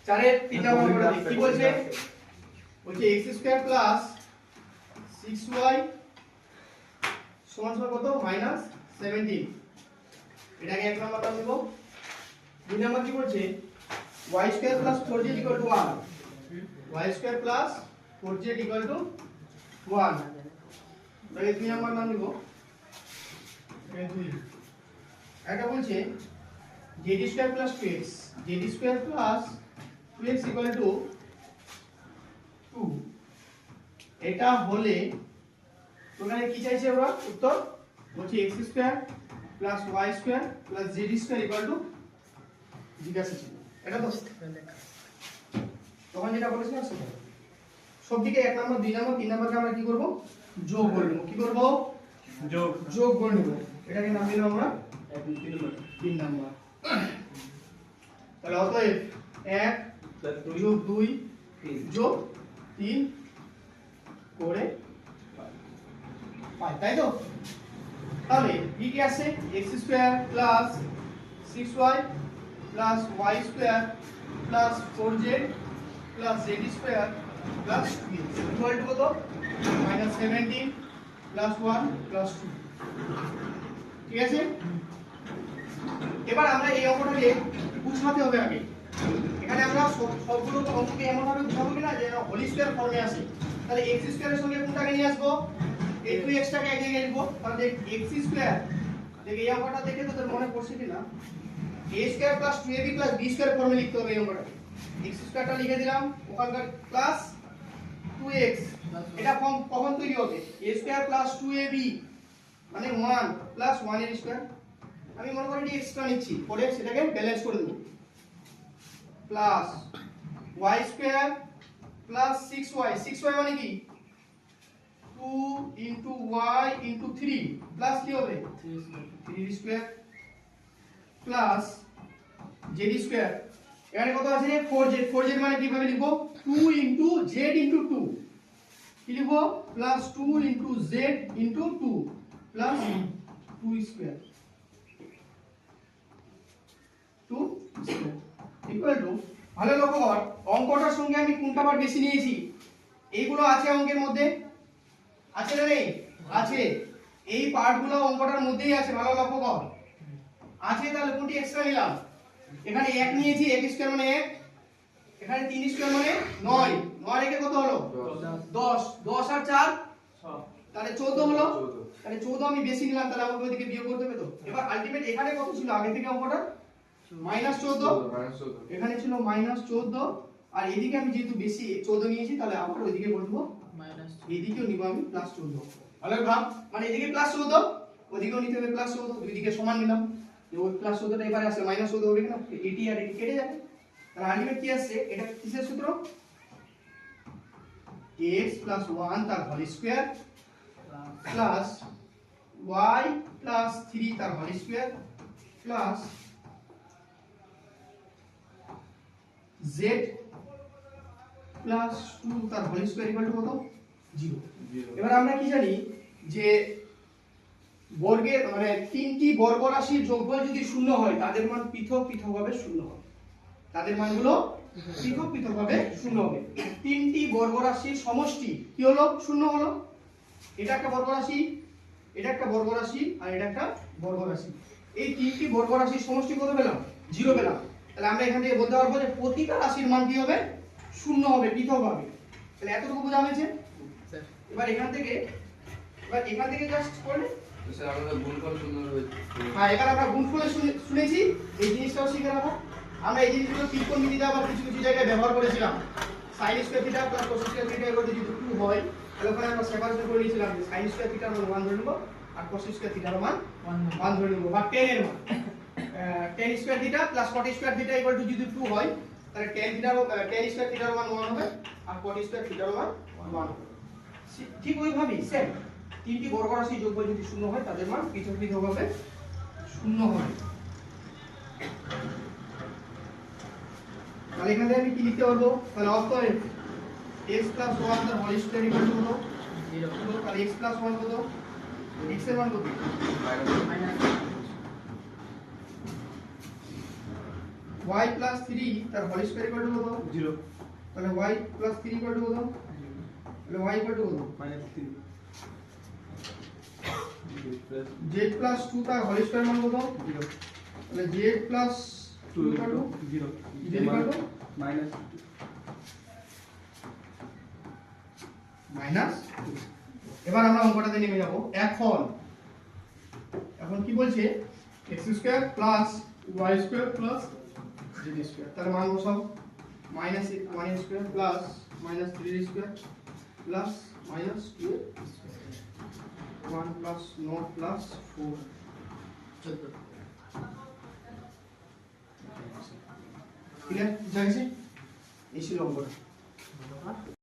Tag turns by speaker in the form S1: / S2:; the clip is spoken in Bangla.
S1: চারের 3 নম্বর অঙ্কটা কি বলছে? বলছে x স্কয়ার প্লাস 6y সমান সমান কত? মাইনাস 17। এটাকে এক নম্বর নাম দেব। দুই নম্বর কি বলছে? y square plus 4z equal to 1। y square plus 4z equal to 1। তাহলে দুই নম্বর নাম দেব। এটা বলছে z square plus 2x, z square plus 2x equal to 2। এটা হলে তোমরা কি চাইছে? ওরা উত্তর বলছে x square plus y square plus z square equal to জিজ্ঞাসা ছিল। এটা তো তখন যেটা বলেছিলাম সেটা সব দিকে এক নম্বর, দুই নম্বর, তিন নম্বরকে আমরা কি করব? যোগ করে নেব। কি করব? যোগ করে নেব। এটাকে নাম দিলাম আমরা 3 নম্বর। তাহলে অতএব 1 যোগ 2 যোগ 3 করে 5, তাই তো? তাহলে কি কি আছে? x square plus 6y plus y square plus 4z plus z square plus 2 equal to কত? Minus 17 plus 1 plus 2। ঠিক আছে? এবার আমরা এই অঙ্কটাকে বুঝাতে হবে আগে। এখানে আমরা সবগুলো অঙ্ককে এমন ভাবে বুঝাবো কিনা যে হোল স্কয়ার ফর্মে আসে। তাহলে x স্কয়ারের সঙ্গে কোনটাকে নিয়ে আসবো? এই 2x টাকে এক জায়গায় লিখবো। তাহলে x স্কয়ার, দেখে এই অঙ্কটা দেখে তোদের মনে পড়ছে কিনা, a square plus 2ab plus b square ফর্মে লিখতে হবে এই অঙ্কটাকে। x স্কয়ারটা লিখে দিলাম, ওখানকার প্লাস 2x। এটা ফর্ম কখন তৈরি হবে? a স্কয়ার প্লাস 2ab মানে 1 প্লাস 1 এর স্কয়ার। আমি মনে করি এক্সট্রা নিচ্ছি, পরে সেটাকে ব্যালেন্স করে দেব। Plus y square plus 6y, 6y মানে কি? 2 ইনটু y ইনটু 3 প্লাস কি হবে? 3 স্কয়ার প্লাস z স্কয়ার। এখানে কত আছে? 4z। 4z মানে কিভাবে লিখব? 2 ইনটু z ইনটু 2 কি লিখব? Plus 2 into z into 2 plus 2 square, 2 square equal to. ভালো লক্ষ্য কর, অঙ্কটার সঙ্গে আমি কোনটা বার বেশি নিয়েছি? এইগুলো আছে অঙ্কের মধ্যে, আছে না নেই? আছে। এই পার্টগুলো অঙ্কটার মধ্যেই আছে, ভালো লক্ষ্য কর। আছে, তাহলে কোনটি এক্সট্রা নিলাম? এখানে 1 নিয়েছি, 1 স্কয়ার মানে 1। এখানে 3 স্কয়ার মানে 9। 9 একে কত হলো? 10। 10 আর 4 তাহলে 14 হলো। তাহলে 14 আমি বেশি নিলাম, তাহলে আমাকে ওইদিকে বিয়োগ করতে হবে তো। এবার আলটিমেট এখানে কত ছিল আগে থেকে অঙ্কটা? -14। এখানে ছিল -14, আর এদিকে আমি যেহেতু বেশি 14 নিয়েছি, তাহলে আবার ওইদিকে বলবো মাইনাস, এদিকেও নিব আমি +14। ভালো ভাব, মানে এদিকে +14, ওদিকেও নিতে হবে +14, দুই দিকে সমান নিলাম। যে ওই +14টা এবারে আসলে -14 হবে কিনা, এটি আর এটি কেটে যাবে। তাহলে আলটিমেট কি আসছে? এটা কিসের সূত্র? x + 1 তার হোল স্কয়ার প্লাস y + 3 তার whole square plus z plus 2 তার হোল স্কয়ার ইকুয়াল টু কত? 0। এবার আমরা কি জানি যে বর্গের মানে তিনটি বর্গ রাশির যোগফল যদি শূন্য হয়, তাদের মান পৃথক পৃথকভাবে শূন্য হবে। তাদের মানগুলো পৃথক পৃথকভাবে শূন্য হবে। তিনটি বর্গ রাশির সমষ্টি কি হলো? শূন্য হলো। এটা একটা বর্গ রাশি, এটা একটা বর্গ রাশি, আর এটা একটা বর্গ রাশি। এই তিনটি বর্গ রাশির সমষ্টি কত পেলাম? 0 পেলাম। তাহলে আমরা এখান থেকে বলতে পারবো যে প্রতিটা রাশির মান কি হবে? শূন্য হবে, পৃথক হবে। তাহলে এতটুকু বোঝা হয়েছে। এবার এখান থেকে জাস্ট করলে
S2: স্যার আমরা গুণফল শূন্য হবে।
S1: হ্যাঁ, এবার আমরা গুণফল শুনেছি, এই জিনিসটাও শিখে নেব। আমরা এই জিনিসগুলো ত্রিকোণমিতিতে আবার কিছু কিছু জায়গায় ব্যবহার করেছিলাম। sin square theta plus cos square theta এর যদি 2 হয়, তাহলে ওখানে আমরা সেপারেশন করে নিয়েছিলাম যে sin স্কয়ার থিটার মান 1 ধরে নেব আর cos স্কয়ার থিটার মান 1 ধরে নেব, বা tan এর মান tan square theta plus cot square theta যদি 2 হয়, তাহলে tan স্কয়ার থিটার মান 1 হবে আর cot স্কয়ার থিটার মান 1 হবে। ঠিক ওইভাবেই সেম তিনটি বর্গ রাশির যোগফল যদি শূন্য হয়, তাদের মান পৃথক পৃথকভাবে শূন্য হবে। তাহলে এখানে আমি কি লিখতে পারবো? তাহলে অতএব x + 1 তার হোল স্কয়ার ইকুয়াল টু কত? 0। তাহলে x + 1 কত? x এর মান কত? y প্লাস 3 তার হোল স্কয়ার ইকুয়াল টু কত
S3: 0
S1: তাহলে y প্লাস 3 ইকুয়াল টু কত তাহলে y ইকুয়াল টু কত
S3: -3
S1: z প্লাস 2 তার হোল স্কয়ার মান কত
S3: 0
S1: তাহলে z plus 2 equal two
S3: 0
S1: z equal to minus. এবার আমরা অঙ্কটাতে নেমে যাব। এখন কি বলছে x square plus y square plus z square, তার মান বসাও minus 1 square plus minus 3 square plus minus 2 square 1 plus 0 plus 4 14 clear? বুঝা গেছে? এই ছিল অঙ্কটা।